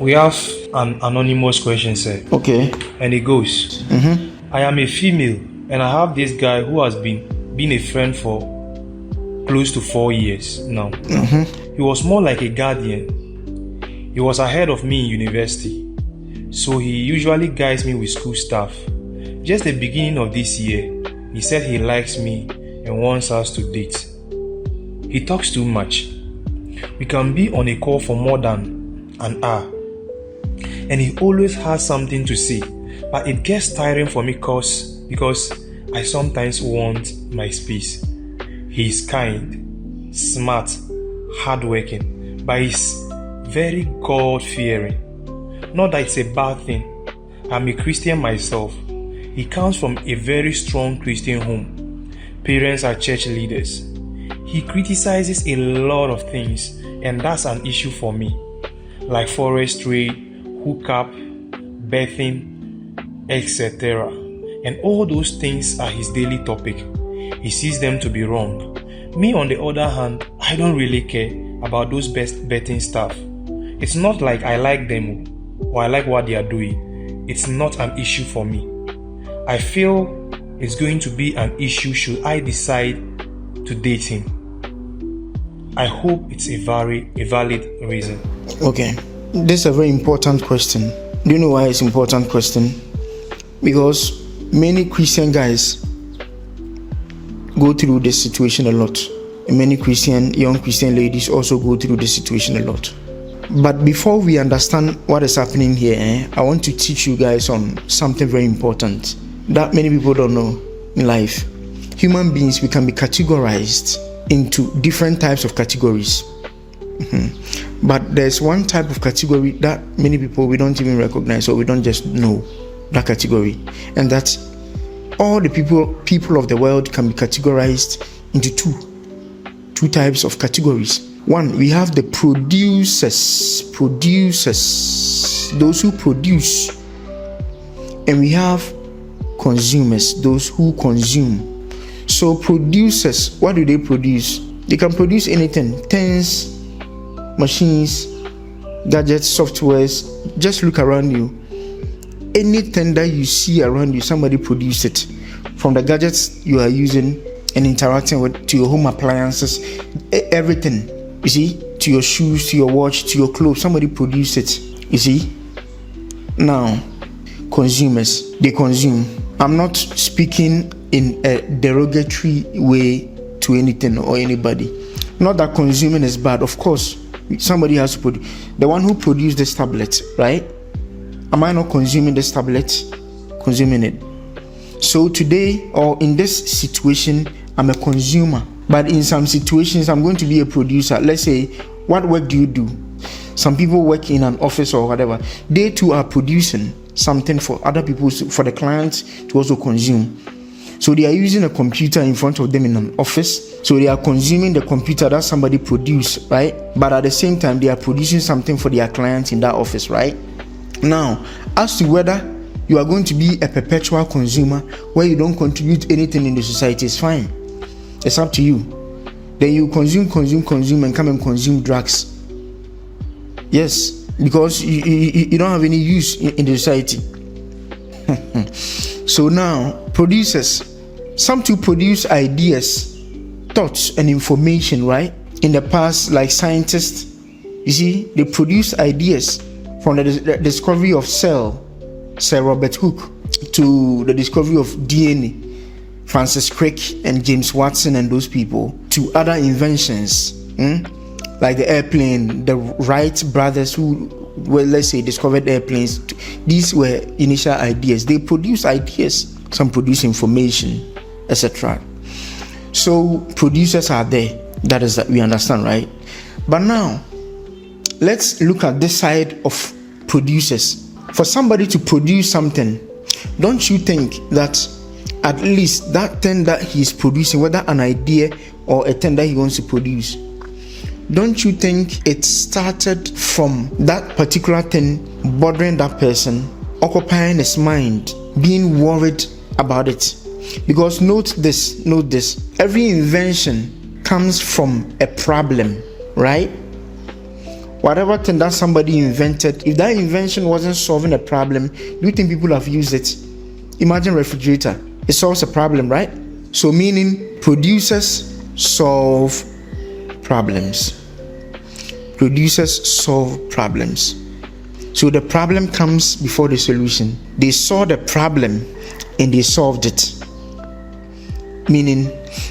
We have an anonymous question, sir. Okay. And it goes, I am a female and I have this guy who has been a friend for close to 4 years now. He was more like a guardian. He was ahead of me in university. So he usually guides me with school stuff. Just the beginning of this year, he said he likes me and wants us to date. He talks too much. We can be on a call for more than an hour. And he always has something to say. But it gets tiring for me because I sometimes want my space. He's kind, smart, hardworking, but he's very God-fearing. Not that it's a bad thing. I'm a Christian myself. He comes from a very strong Christian home. Parents are church leaders. He criticizes a lot of things, and that's an issue for me. Like forest trade, hookup, birthing, etc. And all those things are his daily topic. He sees them to be wrong. Me, on the other hand, I don't really care about those betting stuff. It's not like I like them or I like what they are doing. It's not an issue for me. I feel it's going to be an issue should I decide to date him. I hope it's a valid reason. Okay. This is a very important question. Do you know why it's an important question? Because many Christian guys go through this situation a lot. And many young Christian ladies also go through this situation a lot. But before we understand what is happening here, I want to teach you guys on something very important that many people don't know in life. Human beings, we can be categorized into different types of categories. But there's one type of category that many people, we don't even recognize, or we don't just know that category. And that all the people of the world can be categorized into two types of categories. One, we have the producers, those who produce. And we have consumers, those who consume. So producers, what do they produce? They can produce anything, things, machines, gadgets, softwares. Just look around you. Anything that you see around you, somebody produced it. From the gadgets you are using and interacting with, to your home appliances, everything, you see, to your shoes, to your watch, to your clothes, somebody produced it, you see. Now, consumers, they consume. I'm not speaking in a derogatory way to anything or anybody. Not that consuming is bad, of course. Somebody has to produce. The one who produced this tablet, right? Am I not consuming this tablet? Consuming it. So today, or in this situation, I'm a consumer. But in some situations, I'm going to be a producer. Let's say, what work do you do? Some people work in an office or whatever. They too are producing something for other people, for the clients to also consume. So they are using a computer in front of them in an office. So they are consuming the computer that somebody produced, right? But at the same time, they are producing something for their clients in that office, right? Now, as to whether you are going to be a perpetual consumer where you don't contribute anything in the society, it's fine. It's up to you. Then you consume and come and consume drugs. Yes, because you don't have any use in the society. So now, producers, some to produce ideas, thoughts, and information, right? In the past, like scientists, you see, they produce ideas from the discovery of Sir Robert Hooke, to the discovery of DNA, Francis Crick and James Watson and those people, to other inventions, like the airplane, the Wright brothers who, well, let's say, discovered airplanes. These were initial ideas. They produce ideas. Some produce information, etc. So producers are there. That is that we understand, right? But now, let's look at this side of producers. For somebody to produce something, don't you think that at least that thing that he's producing, whether an idea or a thing that he wants to produce, don't you think it started from that particular thing bothering that person, occupying his mind, being worried about it? Because note this, every invention comes from a problem, right? whatever thing that somebody invented, if that invention wasn't solving a problem, do you think people have used it? Imagine refrigerator. It solves a problem, right? So meaning producers solve problems. Producers solve problems. So the problem comes before the solution. They saw the problem and they solved it. Meaning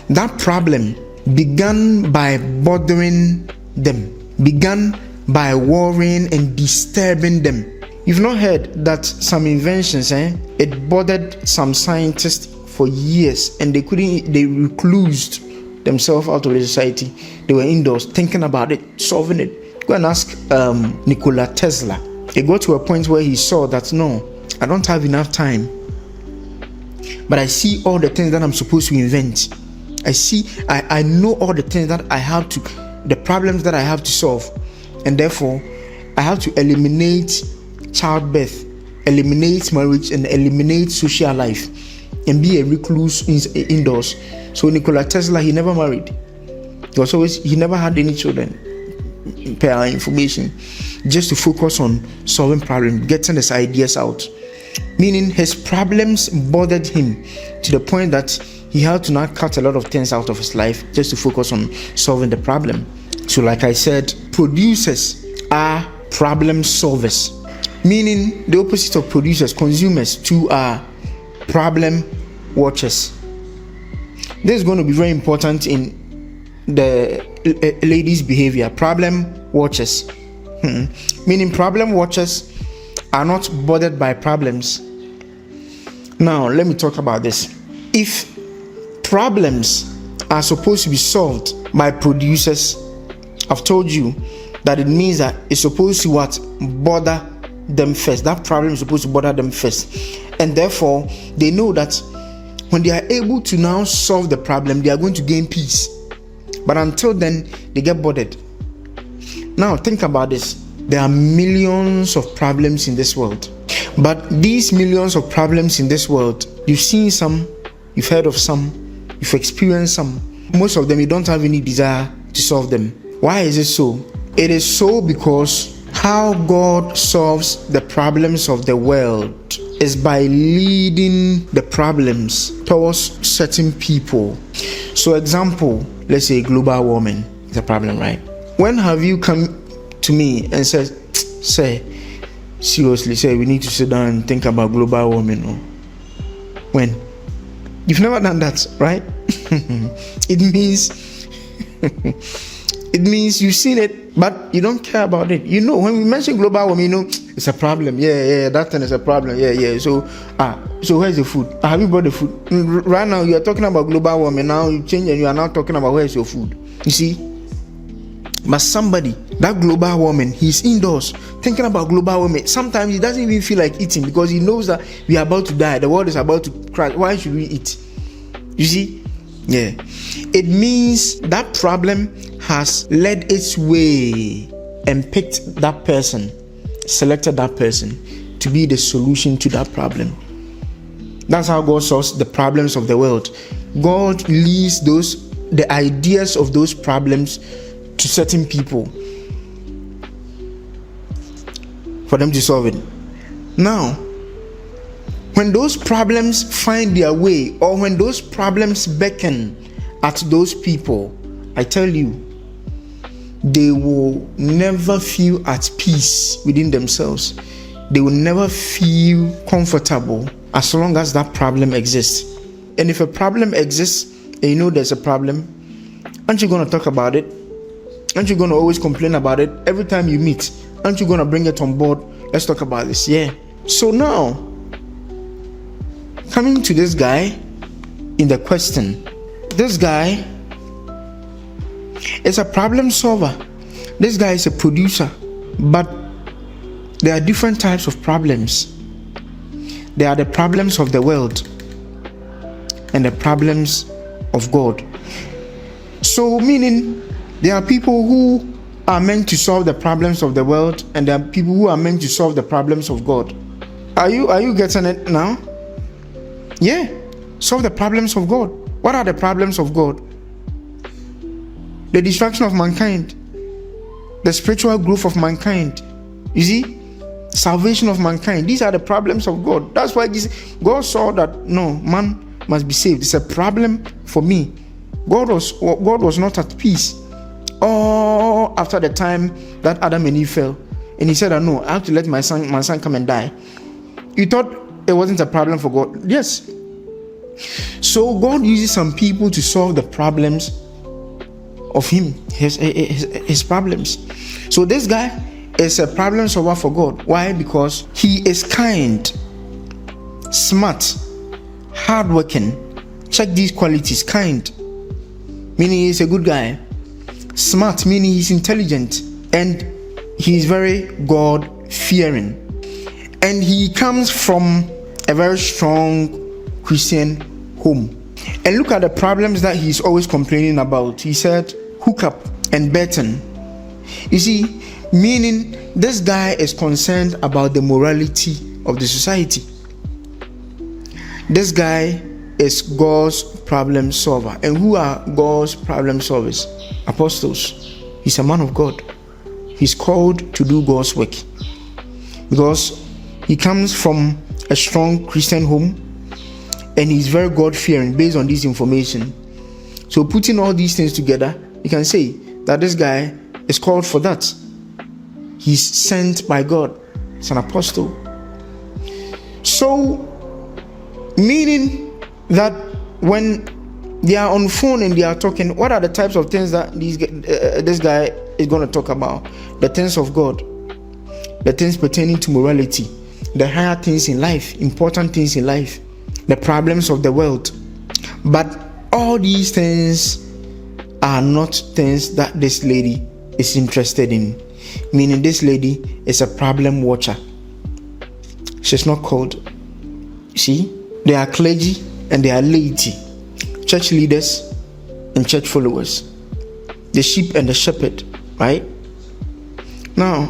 that problem began by bothering them, began by worrying and disturbing them. You've not heard that some inventions, it bothered some scientists for years and they reclused themselves out of the society. They were indoors thinking about it, solving it. Go and ask Nikola Tesla. It got to a point where he saw that, no, I don't have enough time, but I see all the things that I'm supposed to invent. I know all the things that I have to, the problems that I have to solve, and therefore I have to eliminate childbirth, eliminate marriage, and eliminate social life, and be a recluse indoors. So Nikola Tesla, he never married. He never had any children, per our information, just to focus on solving problems, getting his ideas out. Meaning his problems bothered him to the point that he had to now cut a lot of things out of his life just to focus on solving the problem. So like I said, producers are problem solvers. Meaning the opposite of producers, consumers too are problem watchers. This is going to be very important in the ladies' behavior. Problem watchers. Meaning problem watchers are not bothered by problems. Now let me talk about this. If problems are supposed to be solved by producers, I've told you that it means that it's supposed to bother them first. That problem is supposed to bother them first, and therefore they know that when they are able to now solve the problem, they are going to gain peace. But until then, they get bothered. Now think about this. There are millions of problems in this world, but these millions of problems in this world, you've seen some, you've heard of some, you've experienced some. Most of them you don't have any desire to solve them. Why is it so? It is so because how God solves the problems of the world is by leading the problems towards certain people. So example, let's say global warming is a problem, right? When have you come to me and said, seriously, we need to sit down and think about global warming? Or when? You've never done that, right? It means you've seen it, but you don't care about it. You know, when we mention global warming, you know, it's a problem. Yeah, that thing is a problem. Yeah. So where's the food? Have you brought the food? Right now, you are talking about global warming. Now you change and you are now talking about where's your food. You see? But somebody, that global warming, he's indoors thinking about global warming. Sometimes he doesn't even feel like eating because he knows that we are about to die. The world is about to crash. Why should we eat? You see? Yeah. It means that problem has led its way and picked that person, selected that person to be the solution to that problem. That's how God solves the problems of the world. God leaves the ideas of those problems to certain people for them to solve it. Now, when those problems find their way, or when those problems beckon at those people, I tell you, they will never feel at peace within themselves. They will never feel comfortable as long as that problem exists. And if a problem exists and you know there's a problem, aren't you going to talk about it? Aren't you going to always complain about it every time you meet? Aren't you going to bring it on board? Let's talk about this. Yeah. So now, coming to this guy in the question, this guy is a problem solver. This guy is a producer. But there are different types of problems. There are the problems of the world and the problems of God. So meaning there are people who are meant to solve the problems of the world, and there are people who are meant to solve the problems of God. Are you getting it now? Yeah. Solve the problems of God. What are the problems of God? The destruction of mankind. the spiritual growth of mankind. You see, salvation of mankind. These are the problems of God. That's why God saw that no, man must be saved. It's a problem for me. God was not at peace all after the time that Adam and Eve fell, and he said that no, I have to let my son come and die. You thought it wasn't a problem for God? Yes. So God uses some people to solve the problems of him, his problems. So this guy is a problem solver for God. Why? Because he is kind, smart, hardworking. Check these qualities. Kind, meaning he's a good guy. Smart, meaning he's intelligent, and he's very God-fearing. And he comes from a very strong Christian home. And look at the problems that he's always complaining about. He said hookup and betting. You see, meaning this guy is concerned about the morality of the society. This guy is God's problem solver. And who are God's problem solvers? Apostles. He's a man of God. He's called to do God's work because he comes from a strong Christian home and he's very God-fearing based on this information. So putting all these things together, you can say that this guy is called for that. He's sent by God. He's an apostle. So, meaning that when they are on phone and they are talking, what are the types of things that this guy is going to talk about? The things of God, the things pertaining to morality, the higher things in life, important things in life, the problems of the world. But all these things are not things that this lady is interested in. Meaning this lady is a problem watcher. She's not called. See, they are clergy and they are laity, church leaders and church followers, the sheep and the shepherd, right? Now,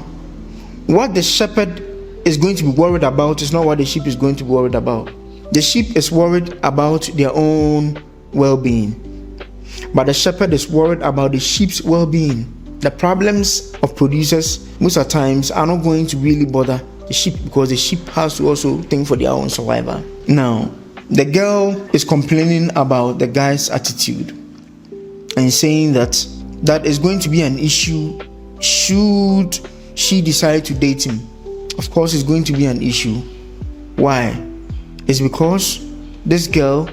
what the shepherd is going to be worried about is not what the sheep is going to be worried about. The sheep is worried about their own well-being, but the shepherd is worried about the sheep's well-being. The problems of producers most of the times are not going to really bother the sheep because the sheep has to also think for their own survival. Now, the girl is complaining about the guy's attitude and saying that is going to be an issue should she decide to date him. Of course, it's going to be an issue. Why? It's because this girl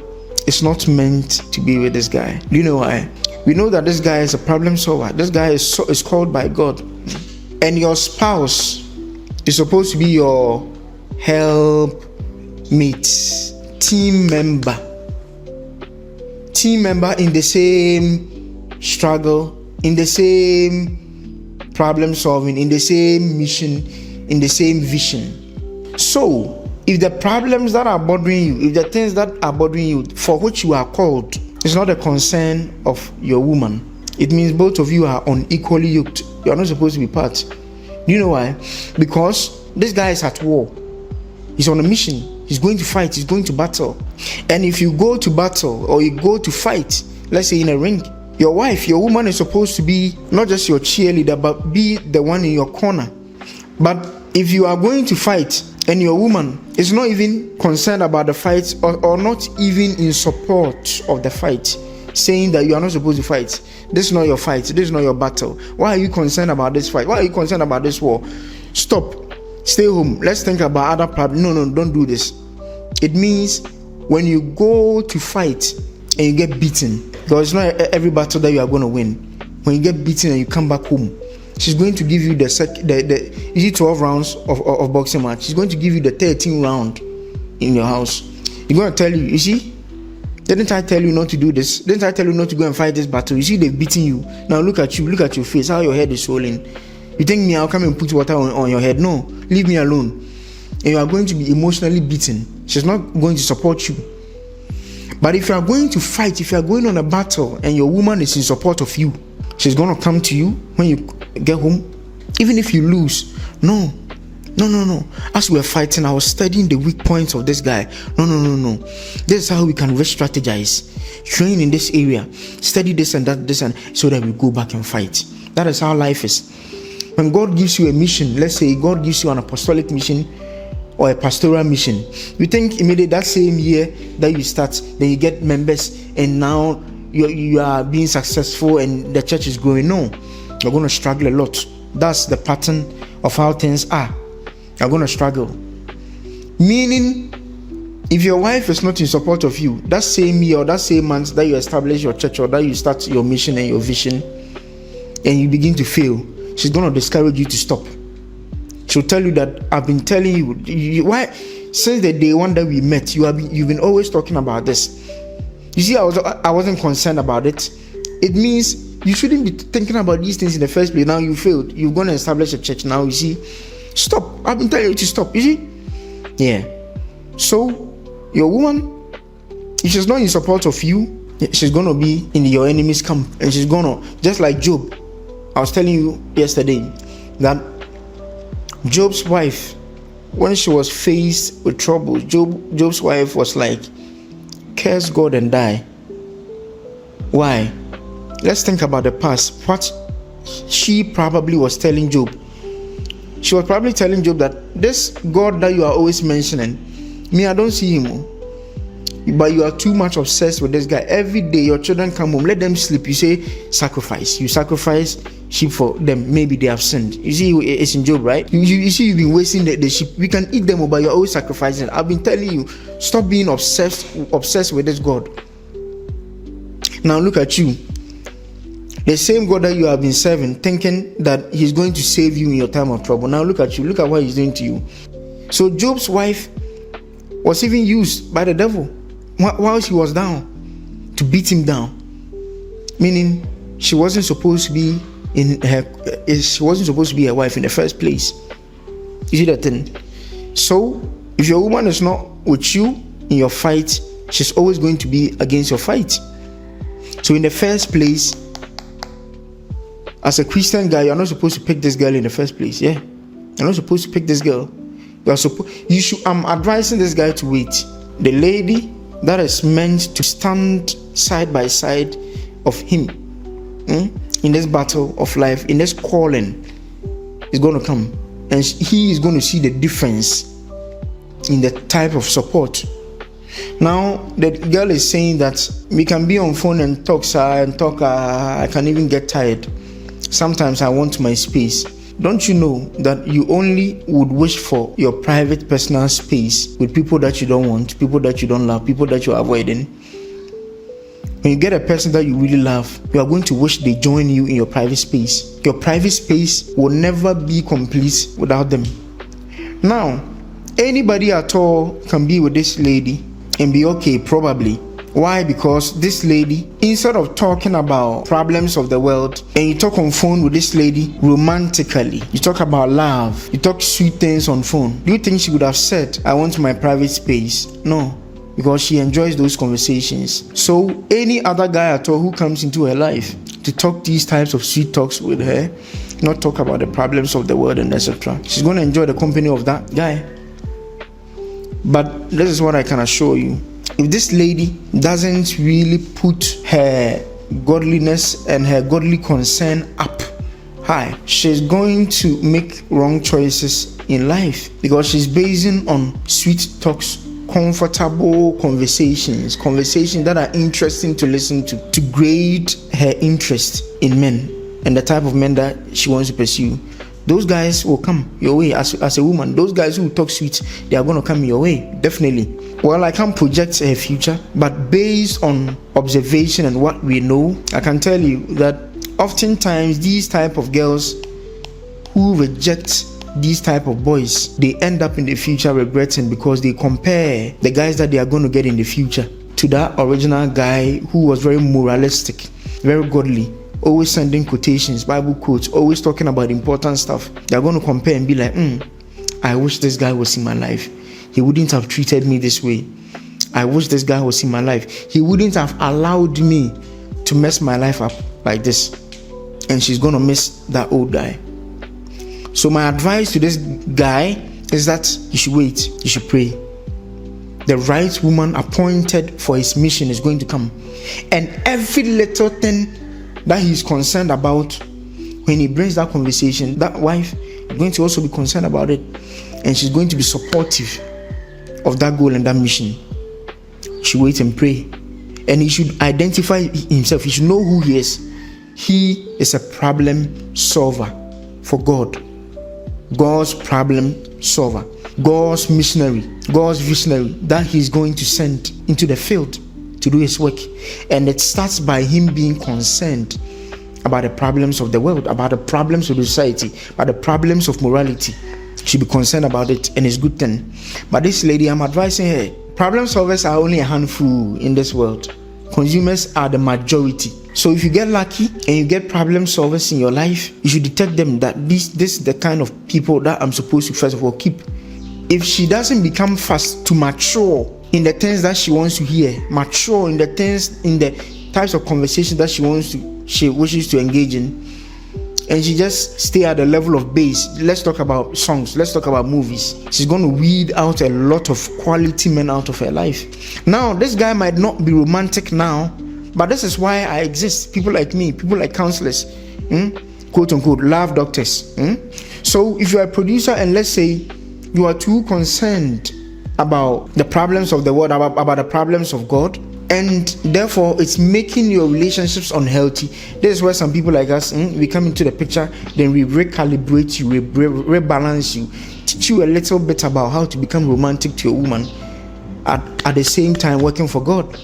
is not meant to be with this guy. Do you know why? We know that this guy is a problem solver. This guy is called by God. And your spouse is supposed to be your help mate, team member in the same struggle, in the same problem solving, in the same mission, in the same vision. So, if the problems that are bothering you, if the things that are bothering you for which you are called is not a concern of your woman, it means both of you are unequally yoked. You are not supposed to be part. Do you know why? Because this guy is at war. He's on a mission. He's going to fight. He's going to battle. And if you go to battle or you go to fight, let's say in a ring, your wife, your woman is supposed to be not just your cheerleader, but be the one in your corner. But if you are going to fight and your woman is not even concerned about the fight or not even in support of the fight, saying that you are not supposed to fight, this is not your fight, this is not your battle, why are you concerned about this fight, why are you concerned about this war? Stop, stay home, let's think about other problems. No, don't do this. It means when you go to fight and you get beaten, because it's not every battle that you are going to win. When you get beaten and you come back home, she's going to give you the 12 rounds of boxing match. She's going to give you the 13th round in your house. You're going to tell you see, didn't I tell you not to do this? Didn't I tell you not to go and fight this battle? You see, they've beaten you. Now look at you, look at your face, how your head is swollen. You think me, I'll come and put water on your head? No, leave me alone. And you are going to be emotionally beaten. She's not going to support you. But if you are going to fight, if you are going on a battle and your woman is in support of you, she's going to come to you when you get home, even if you lose. No. As we were fighting, I was studying the weak points of this guy. No. This is how we can re-strategize. Train in this area, study this and that, so that we go back and fight. That is how life is. When God gives you a mission, let's say God gives you an apostolic mission or a pastoral mission, you think immediately that same year that you start, then you get members and now you are being successful and the church is growing. No, you're going to struggle a lot. That's the pattern of how things are. You're going to struggle. Meaning, if your wife is not in support of you, that same year or that same month that you establish your church or that you start your mission and your vision and you begin to fail, she's going to discourage you to stop. She'll tell you that I've been telling you why since the day one that we met, you've been always talking about this. You see, I wasn't concerned about it. It means you shouldn't be thinking about these things in the first place. Now you failed. You're going to establish a church. Now you see, stop. I've been telling you to stop. You see? Yeah. So your woman, if she's not in support of you, she's going to be in your enemy's camp, and she's going to, just like Job. I was telling you yesterday that Job's wife, when she was faced with trouble, Job's wife was like, curse God and die. Why? Let's think about the past. What she probably was telling Job. She was probably telling Job that this God that you are always mentioning, me, I don't see him. But you are too much obsessed with this guy. Every day your children come home, let them sleep. You say sacrifice. You sacrifice sheep for them. Maybe they have sinned. You see, it's in Job, right? You see, you've been wasting the sheep. We can eat them, but you're always sacrificing. I've been telling you, stop being obsessed with this God. Now look at you. The same God that you have been serving, thinking that he's going to save you in your time of trouble. Now look at you. Look at what he's doing to you. So Job's wife was even used by the devil while she was down to beat him down. Meaning she wasn't supposed to be she wasn't supposed to be a wife in the first place. You see that thing? So if your woman is not with you in your fight, she's always going to be against your fight. So in the first place, as a Christian guy, you're not supposed to pick this girl in the first place. Yeah, you're not supposed to pick this girl. I'm advising this guy to wait. The lady that is meant to stand side by side of him in this battle of life, in this calling, is going to come, and he is going to see the difference in the type of support. Now the girl is saying that we can be on phone and talk, I can even get tired. Sometimes I want my space. Don't you know that you only would wish for your private personal space with people that you don't want, people that you don't love, people that you're avoiding? When you get a person that you really love, you are going to wish they join you in your private space. Your private space will never be complete without them. Now, anybody at all can be with this lady and be okay, probably. Why? Because this lady, instead of talking about problems of the world, and you talk on phone with this lady romantically, you talk about love, you talk sweet things on phone, do you think she would have said, I want my private space? No, because she enjoys those conversations. So any other guy at all who comes into her life to talk these types of sweet talks with her, not talk about the problems of the world and etc., she's going to enjoy the company of that guy. But this is what I can assure you. If this lady doesn't really put her godliness and her godly concern up high, she's going to make wrong choices in life, because she's basing on sweet talks, comfortable conversations that are interesting to listen to grade her interest in men and the type of men that she wants to pursue. Those guys will come your way as a woman. Those guys who talk sweet, they are going to come your way, definitely. Well, I can't project a future, but based on observation and what we know, I can tell you that oftentimes these type of girls who reject these type of boys, they end up in the future regretting, because they compare the guys that they are going to get in the future to that original guy who was very moralistic, very godly, always sending quotations, Bible quotes, always talking about important stuff. They're going to compare and be like, I wish this guy was in my life. He wouldn't have treated me this way. I wish this guy was in my life. He wouldn't have allowed me to mess my life up like this. And she's going to miss that old guy. So my advice to this guy is that you should wait. You should pray. The right woman appointed for his mission is going to come. And every little thing that he's concerned about when he brings that conversation, that wife is going to also be concerned about it, and she's going to be supportive of that goal and that mission. She wait and pray, and he should identify himself. He should know who he is. He is a problem solver for God. God's problem solver, God's missionary, God's visionary that he's going to send into the field to do his work. And it starts by him being concerned about the problems of the world, about the problems of the society, about the problems of morality. Should be concerned about it, and it's good thing. But this lady, I'm advising her, problem solvers are only a handful in this world. Consumers are the majority. So if you get lucky and you get problem solvers in your life, you should detect them that this is the kind of people that I'm supposed to first of all keep. If she doesn't become fast to mature in the things that she wants to hear, mature in the things, in the types of conversations that she wishes to engage in, and she just stay at the level of base, let's talk about songs, let's talk about movies, she's going to weed out a lot of quality men out of her life. Now, this guy might not be romantic now, but this is why I exist. People like me, people like counselors, quote unquote, love doctors. So if you are a producer and let's say you are too concerned about the problems of the world, about the problems of God, and therefore it's making your relationships unhealthy. This is where some people like us, we come into the picture, then we recalibrate you, rebalance you, teach you a little bit about how to become romantic to a woman at the same time working for God.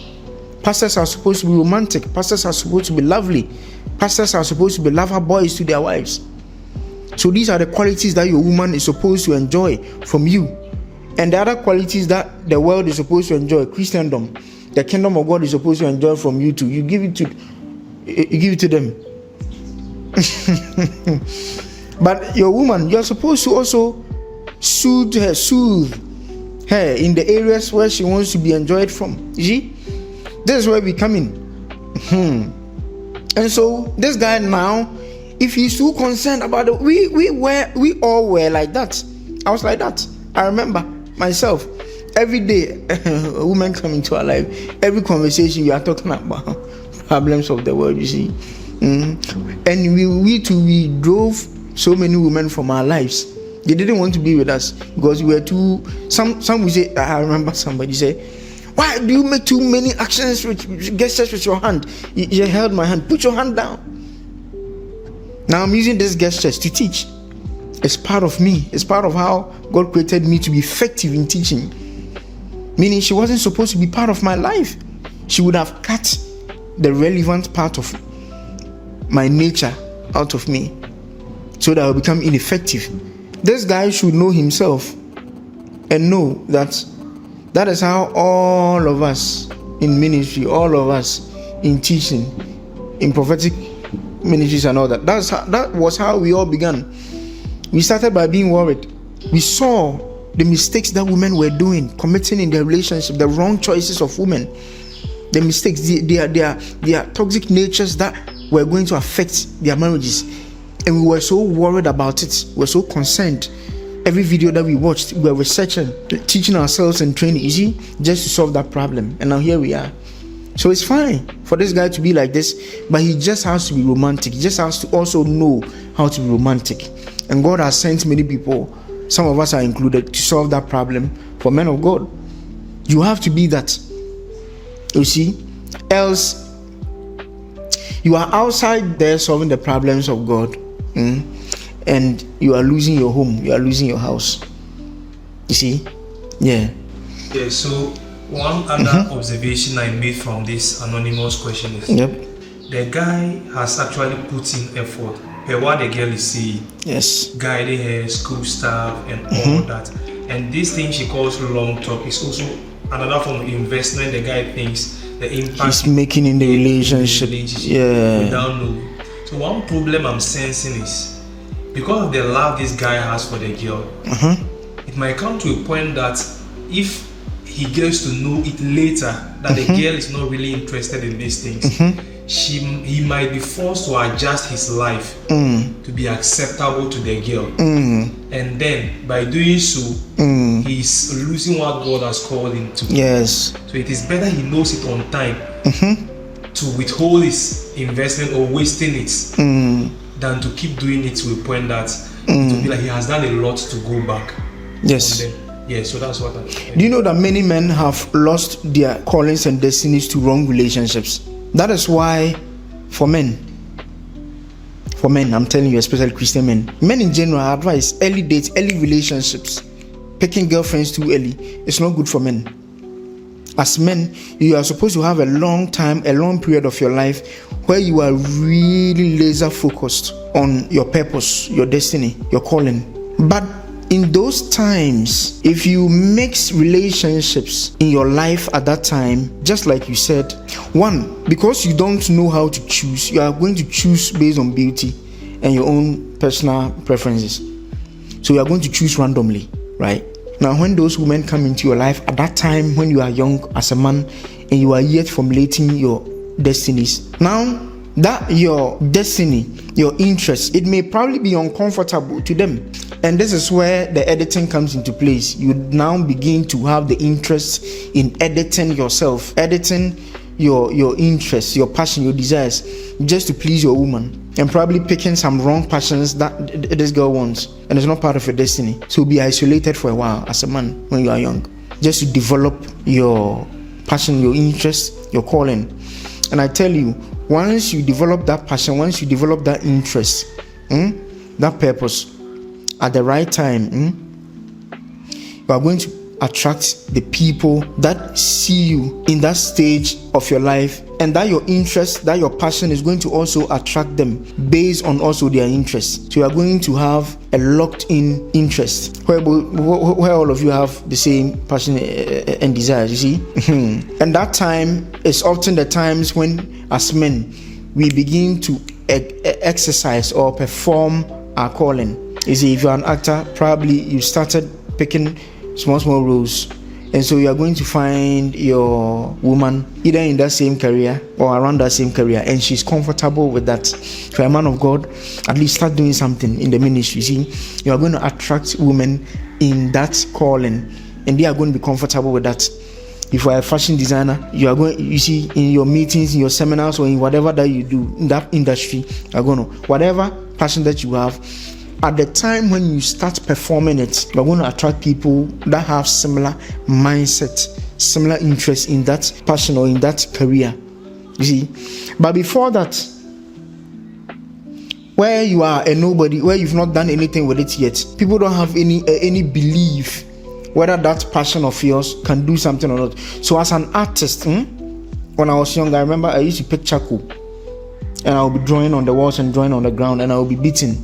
Pastors are supposed to be romantic. Pastors are supposed to be lovely. Pastors are supposed to be lover boys to their wives. So these are the qualities that your woman is supposed to enjoy from you. And the other qualities that the world is supposed to enjoy, Christendom, the kingdom of God is supposed to enjoy from you too. You give it to them. But your woman, you're supposed to also soothe her in the areas where she wants to be enjoyed from. You see? This is where we come in. And so this guy now, if he's too concerned about it, we all were like that. I was like that. I remember myself. Every day, a woman come into our life. Every conversation we are talking about problems of the world. You see, and we drove so many women from our lives. They didn't want to be with us because we were too. Some would say. I remember somebody say, "Why do you make too many actions with gestures with your hand?" You held my hand. Put your hand down. Now I'm using these gestures to teach. It's part of me. It's part of how God created me to be effective in teaching. Meaning she wasn't supposed to be part of my life. She would have cut the relevant part of my nature out of me so that I will become ineffective. This guy should know himself and know that is how all of us in ministry, all of us in teaching, in prophetic ministries and all that, that was how we all began. We started by being worried. We saw the mistakes that women were doing, committing in their relationship, the wrong choices of women, the mistakes, their toxic natures that were going to affect their marriages. And we were so worried about it. We were so concerned. Every video that we watched, we were researching, teaching ourselves and training, you see, just to solve that problem. And now here we are. So it's fine for this guy to be like this, but he just has to be romantic. He just has to also know how to be romantic. And God has sent many people, some of us are included, to solve that problem for men of God. You have to be that. You see, else you are outside there solving the problems of God, and you are losing your home, you are losing your house. You see? Yeah. Yeah, so one other observation I made from this anonymous question is the guy has actually put in effort per what the girl is saying. Yes. Guiding her, school stuff, and all that. And this thing she calls long talk is also another form of investment the guy thinks the impact he's making in the relationship. Yeah. Without knowing. So one problem I'm sensing is because of the love this guy has for the girl, it might come to a point that if he gets to know it later that the girl is not really interested in these things, he might be forced to adjust his life to be acceptable to the girl, and then by doing so, he's losing what God has called him to. Yes. So it is better he knows it on time to withhold his investment or wasting it than to keep doing it to a point that it will be like he has done a lot to go back. Yes. Yeah, so that's what Do you know that many men have lost their callings and destinies to wrong relationships? That is why for men, I'm telling you, especially Christian men in general, I advise early dates, early relationships. Picking girlfriends too early, it's not good for men. As men, you are supposed to have a long period of your life where you are really laser focused on your purpose, your destiny, your calling. But in those times, if you mix relationships in your life at that time, just like you said, one, because you don't know how to choose, you are going to choose based on beauty and your own personal preferences. So you are going to choose randomly, right? Now, when those women come into your life at that time, when you are young as a man and you are yet formulating your destinies, now that your destiny, your interest, it may probably be uncomfortable to them. And this is where the editing comes into place. You now begin to have the interest in editing yourself, editing your interests, your passion, your desires, just to please your woman, and probably picking some wrong passions that this girl wants, and it's not part of your destiny. So be isolated for a while as a man when you are young, just to develop your passion, your interest, your calling. And I tell you, once you develop that passion, once you develop that interest, that purpose, at the right time, you are going to attract the people that see you in that stage of your life, and that your interest, that your passion is going to also attract them based on also their interests. So you are going to have a locked-in interest where all of you have the same passion and desires, you see. And that time is often the times when, as men, we begin to exercise or perform our calling. You see, if you're an actor, probably you started picking small roles, and so you are going to find your woman either in that same career or around that same career, and she's comfortable with that. For a man of God, at least start doing something in the ministry. See, you are going to attract women in that calling, and they are going to be comfortable with that. If you are a fashion designer, you are going, you see, in your meetings, in your seminars, or in whatever that you do in that industry, you are going to, whatever passion that you have, at the time when you start performing it, you're going to attract people that have similar mindset, similar interest in that passion or in that career. You see, but before that, where you are a nobody, where you've not done anything with it yet, people don't have any belief whether that passion of yours can do something or not. So as an artist, when I was young, I remember I used to pick charcoal, and I'll be drawing on the walls and drawing on the ground, and I'll be beaten.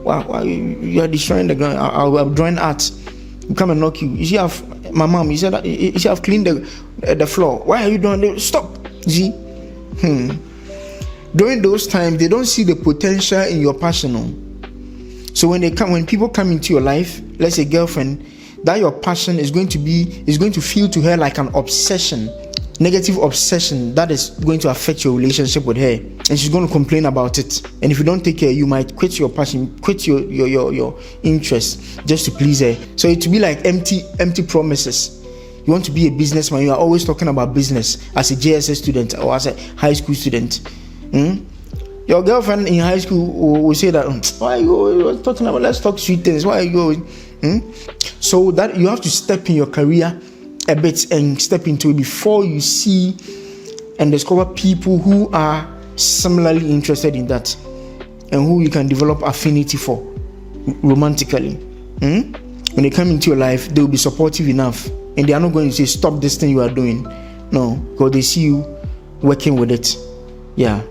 Wow, you are destroying the ground. I'll be drawing art. You come and knock you. You see, my mom, you said that you should have cleaned the floor. Why are you doing this? Stop. See? During those times, they don't see the potential in your passion. So when people come into your life, let's say girlfriend, that your passion is going to feel to her like an obsession. Negative obsession that is going to affect your relationship with her, and she's going to complain about it. And if you don't take care, you might quit your passion, quit your interest just to please her. So it will be like empty promises. You want to be a businessman, you are always talking about business as a JSS student or as a high school student. Your girlfriend in high school will say that, why are you talking about, let's talk sweet things, why are you going? So that you have to step in your career a bit and step into it before you see and discover people who are similarly interested in that and who you can develop affinity for romantically. When they come into your life, they will be supportive enough, and they are not going to say stop this thing you are doing. No, because they see you working with it. Yeah.